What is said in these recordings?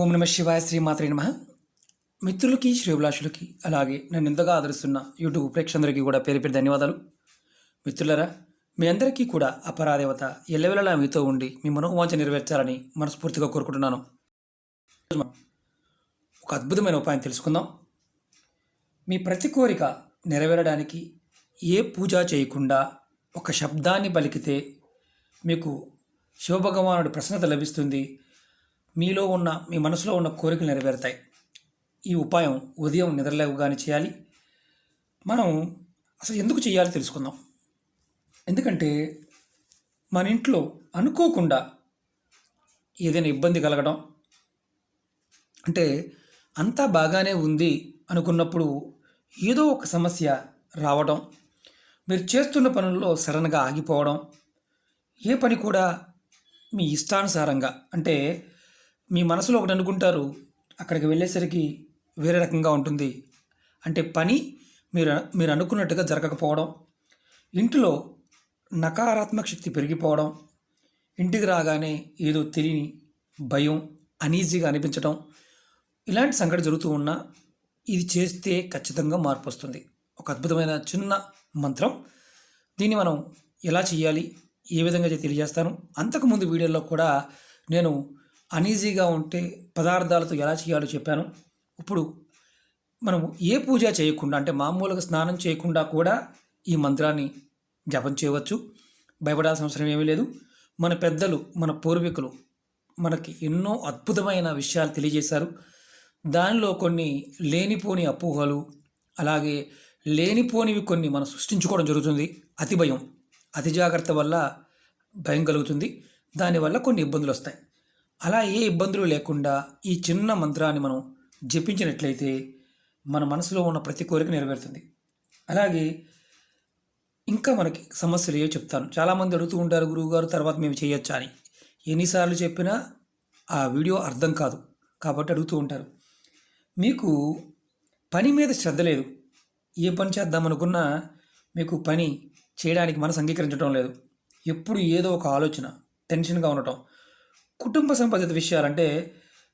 ఓం నమ శివాయ శ్రీమాత్రే నమః. మిత్రులకి శ్రేభిలాషులకి అలాగే నన్ను ఇంతగా ఆదరిస్తున్న యూట్యూబ్ ప్రేక్షకులందరికీ కూడా పేరు పేరు ధన్యవాదాలు. మిత్రులరా, మీ అందరికీ కూడా అపరాదేవత ఎల్లవెల్లలా మీతో ఉండి మీ మనోవాంఛ నెరవేర్చాలని మనస్ఫూర్తిగా కోరుకుంటున్నాను. ఒక అద్భుతమైన ఉపాయం తెలుసుకుందాం. మీ ప్రతి కోరిక నెరవేరడానికి ఏ పూజ చేయకుండా ఒక శబ్దాన్ని పలికితే మీకు శివభగవానుడి ప్రసన్నత లభిస్తుంది. మీలో ఉన్న మీ మనసులో ఉన్న కోరికలు నెరవేరుతాయి. ఈ ఉపాయం ఉదయం నిద్రలేవగానే చేయాలి. మనం అసలు ఎందుకు చేయాలో తెలుసుకుందాం. ఎందుకంటే మన ఇంట్లో అనుకోకుండా ఏదైనా ఇబ్బంది కలగడం, అంటే అంతా బాగానే ఉంది అనుకున్నప్పుడు ఏదో ఒక సమస్య రావడం, మీరు చేస్తున్న పనుల్లో సడన్గా ఆగిపోవడం, ఏ పని కూడా మీ ఇష్టానుసారంగా, అంటే మీ మనసులో ఒకటి అనుకుంటారు, అక్కడికి వెళ్ళేసరికి వేరే రకంగా ఉంటుంది. అంటే పని మీరు అనుకున్నట్టుగా జరగకపోవడం, ఇంటిలో నకారాత్మక శక్తి పెరిగిపోవడం, ఇంటికి రాగానే ఏదో తెలియని భయం, అనీజీగా అనిపించడం, ఇలాంటి సంఘటన జరుగుతూ ఉన్నా ఇది చేస్తే ఖచ్చితంగా మార్పు వస్తుంది. ఒక అద్భుతమైన చిన్న మంత్రం. దీన్ని మనం ఎలా చేయాలి, ఏ విధంగా తెలియజేస్తాను. అంతకుముందు వీడియోలో కూడా నేను అనీజీగా ఉంటే పదార్థాలతో ఎలా చేయాలో చెప్పాను. ఇప్పుడు మనం ఏ పూజ చేయకుండా, అంటే మామూలుగా స్నానం చేయకుండా కూడా ఈ మంత్రాన్ని జపం చేయవచ్చు. భయపడాల్సిన అవసరం ఏమీ లేదు. మన పెద్దలు, మన పూర్వీకులు మనకి ఎన్నో అద్భుతమైన విషయాలు తెలియజేశారు. దానిలో కొన్ని లేనిపోని అపోహలు, అలాగే లేనిపోనివి కొన్ని మనం సృష్టించుకోవడం జరుగుతుంది. అతి భయం, అతి జాగ్రత్త వల్ల భయం కలుగుతుంది. దానివల్ల కొన్ని ఇబ్బందులు వస్తాయి. అలా ఏ ఇబ్బందులు లేకుండా ఈ చిన్న మంత్రాన్ని మనం జపించినట్లయితే మన మనసులో ఉన్న ప్రతి కోరిక నెరవేరుతుంది. అలాగే ఇంకా మనకి సమస్యలు ఏవో చెప్తాను. చాలామంది అడుగుతూ ఉంటారు, గురువుగారు తర్వాత మేము చేయొచ్చా అని. ఎన్నిసార్లు చెప్పినా ఆ వీడియో అర్థం కాదు కాబట్టి అడుగుతూ ఉంటారు. మీకు పని మీద శ్రద్ధ లేదు. ఏ పని చేద్దామనుకున్నా మీకు పని చేయడానికి మనసు అంగీకరించడం లేదు. ఎప్పుడు ఏదో ఒక ఆలోచన, టెన్షన్గా ఉండటం, కుటుంబ సంబంధిత విషయాలంటే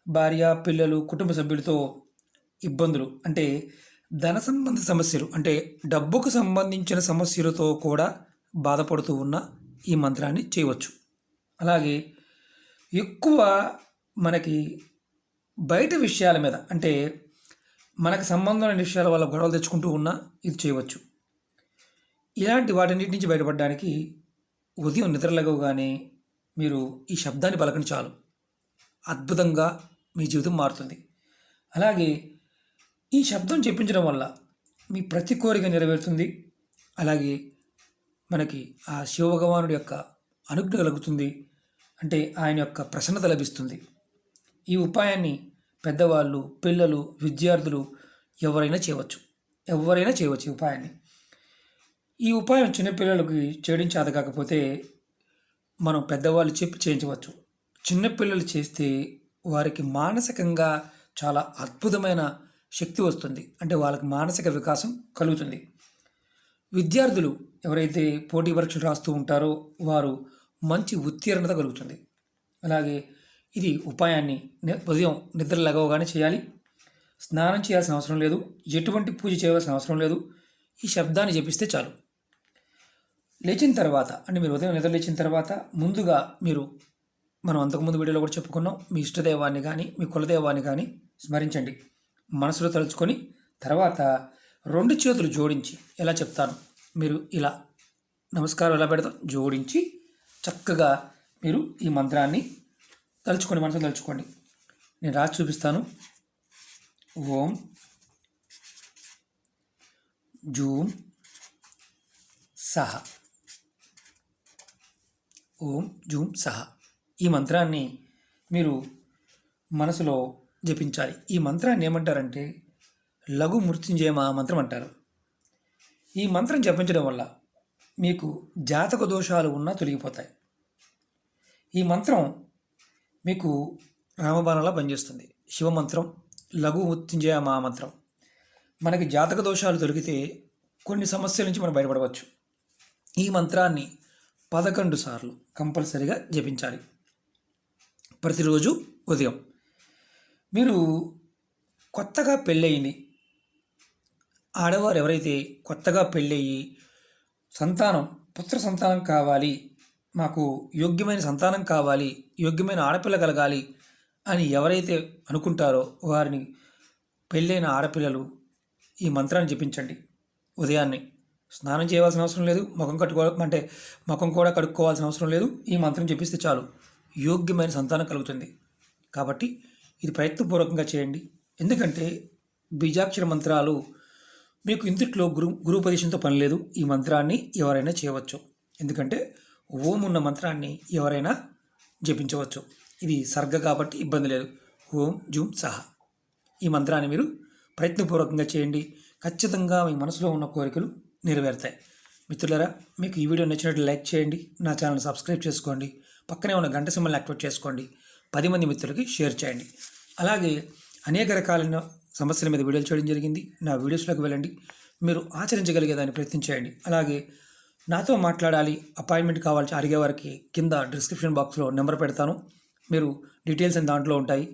భార్య, పిల్లలు, కుటుంబ సభ్యులతో ఇబ్బందులు, అంటే ధన సంబంధ సమస్యలు, అంటే డబ్బుకు సంబంధించిన సమస్యలతో కూడా బాధపడుతూ ఉన్న ఈ మంత్రాన్ని చేయవచ్చు. అలాగే ఎక్కువ మనకి బయట విషయాల మీద, అంటే మనకు సంబంధం లేని విషయాల వల్ల గొడవలు తెచ్చుకుంటూ ఉన్నా ఇది చేయవచ్చు. ఇలాంటి వాటన్నిటి నుంచి బయటపడడానికి ఉదయం నిద్రలేవగానే మీరు ఈ శబ్దాన్ని పలకండి చాలు. అద్భుతంగా మీ జీవితం మారుతుంది. అలాగే ఈ శబ్దం చెప్పించడం వల్ల మీ ప్రతి కోరిక నెరవేరుతుంది. అలాగే మనకి ఆ శివభగవానుడి యొక్క అనుగ్రహం కలుగుతుంది. అంటే ఆయన యొక్క ప్రసన్నత లభిస్తుంది. ఈ ఉపాయాన్ని పెద్దవాళ్ళు, పిల్లలు, విద్యార్థులు ఎవరైనా చేయవచ్చు. ఈ ఉపాయాన్ని. ఈ ఉపాయం చిన్నపిల్లలకి చేయడం చేత కాకపోతే మనం పెద్దవాళ్ళు చెప్పి చేయించవచ్చు. చిన్నపిల్లలు చేస్తే వారికి మానసికంగా చాలా అద్భుతమైన శక్తి వస్తుంది. అంటే వాళ్ళకి మానసిక వికాసం కలుగుతుంది. విద్యార్థులు ఎవరైతే పోటీ పరీక్షలు రాస్తూ ఉంటారో వారు మంచి ఉత్తీర్ణత కలుగుతుంది. అలాగే ఇది ఉపాయాన్ని ఉదయం నిద్ర లెగవగానే చేయాలి. స్నానం చేయాల్సిన అవసరం లేదు. ఎటువంటి పూజ చేయవలసిన అవసరం లేదు. ఈ శబ్దాన్ని జపిస్తే చాలు. లేచిన తర్వాత, అంటే మీరు ఉదయం నిద్ర లేచిన తర్వాత ముందుగా మనం అంతకుముందు వీడియోలో కూడా చెప్పుకున్నాం, మీ ఇష్టదైవాన్ని కానీ మీ కులదైవాన్ని కానీ స్మరించండి. మనసులో తలుచుకొని తర్వాత 2 చేతులు జోడించి ఎలా చెప్తాను, మీరు ఇలా నమస్కారం ఎలా పెడతాం, జోడించి చక్కగా మీరు ఈ మంత్రాన్ని తలుచుకోండి, మనసులో తలుచుకోండి. నేను రాసి చూపిస్తాను. ఓం జూం సహ, ఓం జూం సహ. ఈ మంత్రాన్ని మీరు మనసులో జపించాలి. ఈ మంత్రాన్ని ఏమంటారంటే లఘు మృత్యుంజయ మంత్రం అంటారు. ఈ మంత్రం జపించడం వల్ల మీకు జాతక దోషాలు ఉన్నా తొలగిపోతాయి. ఈ మంత్రం మీకు రామబాణంలా పనిచేస్తుంది. శివమంత్రం, లఘు మృత్యుంజయ మంత్రం. మనకి జాతక దోషాలు తొలగితే కొన్ని సమస్యల నుంచి మనం బయటపడవచ్చు. ఈ మంత్రాన్ని 11 సార్లు కంపల్సరీగా జపించాలి ప్రతిరోజు ఉదయం. మీరు కొత్తగా పెళ్ళయింది ఆడవారు ఎవరైతే కొత్తగా పెళ్ళయి సంతానం పుత్ర సంతానం కావాలి, మాకు యోగ్యమైన సంతానం కావాలి, యోగ్యమైన ఆడపిల్ల కలగాలి అని ఎవరైతే అనుకుంటారో వారిని పెళ్ళైన ఆడపిల్లలు ఈ మంత్రాన్ని జపించండి. ఉదయాన్నే స్నానం చేయవలసిన అవసరం లేదు, ముఖం కూడా కడుక్కోవాల్సిన అవసరం లేదు. ఈ మంత్రం జపిస్తే చాలు యోగ్యమైన సంతానం కలుగుతుంది. కాబట్టి ఇది ప్రయత్నపూర్వకంగా చేయండి. ఎందుకంటే బీజాక్షర మంత్రాలు మీకు ఇంతట్లో గురుపదేశంతో పని లేదు. ఈ మంత్రాన్ని ఎవరైనా చేయవచ్చు. ఎందుకంటే ఓం ఉన్న మంత్రాన్ని ఎవరైనా జపించవచ్చు. ఇది సర్గ కాబట్టి ఇబ్బంది లేదు. ఓం జూమ్ సహా ఈ మంత్రాన్ని మీరు ప్రయత్నపూర్వకంగా చేయండి. ఖచ్చితంగా మీ మనసులో ఉన్న కోరికలు నెరవేరుతాయి. మిత్రులారా, మీకు ఈ వీడియో నచ్చినట్లు లైక్ చేయండి, నా ఛానల్ సబ్స్క్రైబ్ చేసుకోండి, పక్కనే ఉన్న గంట సింబల్ని యాక్టివేట్ చేసుకోండి, 10 మంది మిత్రులకి షేర్ చేయండి. అలాగే అనేక రకాలైన సమస్యల మీద వీడియోలు చేయడం జరిగింది. నా వీడియోస్లోకి వెళ్ళండి, మీరు ఆచరించగలిగేదాన్ని ప్రయత్నం చేయండి. అలాగే నాతో మాట్లాడాలి, అపాయింట్మెంట్ కావాల్సి అడిగేవారికి కింద డిస్క్రిప్షన్ బాక్స్లో నెంబర్ పెడతాను. మీరు డీటెయిల్స్ అని దాంట్లో ఉంటాయి.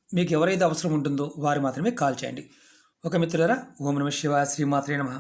మీకు ఎవరైతే అవసరం ఉంటుందో వారు మాత్రమే కాల్ చేయండి. ఒక మిత్రులారా, ఓం నమః శివాయ, శ్రీమాత్రే నమః.